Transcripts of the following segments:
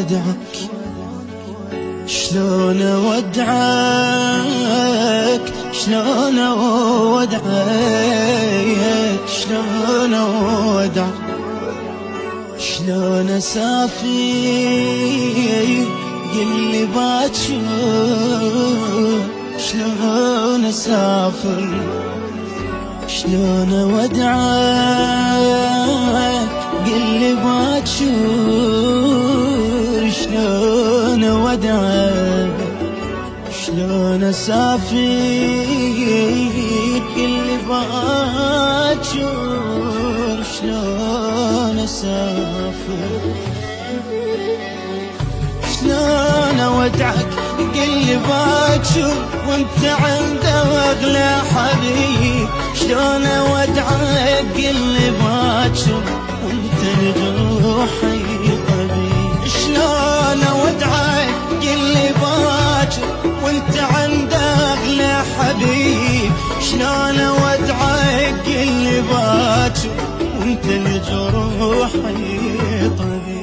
اودعك، شلون اودعك، شلون اودعك، شلون اودعك، شلون اسافر قلي باكر، شلون اسافر، شلون اودعك قلي باكر، شلون اودعك، شلون اسافر قلي باكر، شلون اسافر، شلون اودعك قلي باكر وانت عند اغلى حبيب، شلون اودعك قلي باكر وانت لجروحي طبيب، شلون اودعك قلي باكر وانت عند اغلى حبيب، شلون اودعك قلي باكر وانت لجروحي طبيب.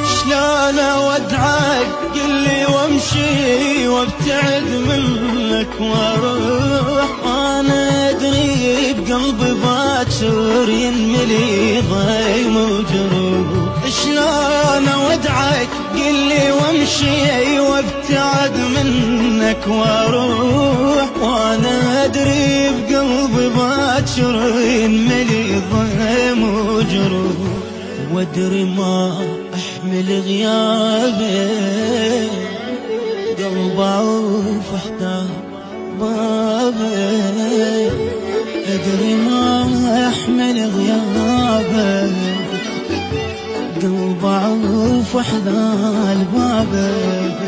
شلون اودعك قلي وامشي وابتعد منك واروح، انا ادري بقلبي باكر ينملي ضيم وجروح، شلون اودعك قلي وامشي وابتعد منك واروح، وانا ادري بقلبي باكر ينملي ضيم وجروح، وادري ما احمل غيابك قلب عوف احتار بابك، ادري ما احمل غيابك قلب عوف احذر بابك،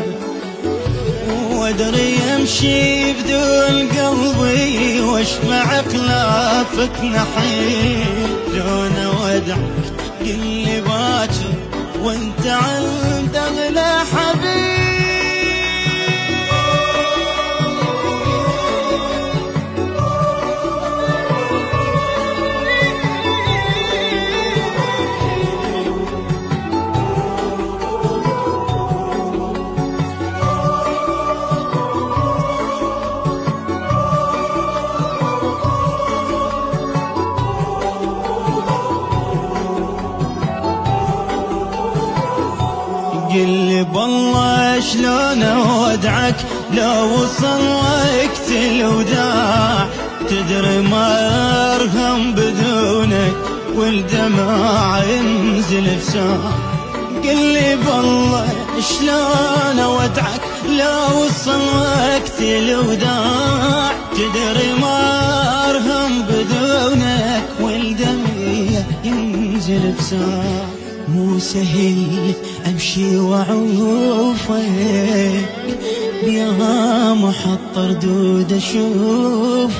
وادري امشي بدون قلبي واشبع خلافك نحيل، شلون اودعك قلي باكر وانت عند اغلى حبيب. قلي بالله شلون اودعك لو وصل وقت الوداع، تدري ما ارهم بدونك والدمع ينزل بساع، قلي بالله شلون اودعك لو وصل وقت الوداع، تدري ما ارهم بدونك والدمع ينزل بساع، مو سهل امشي واعوفك بيها محط ردود اشوف.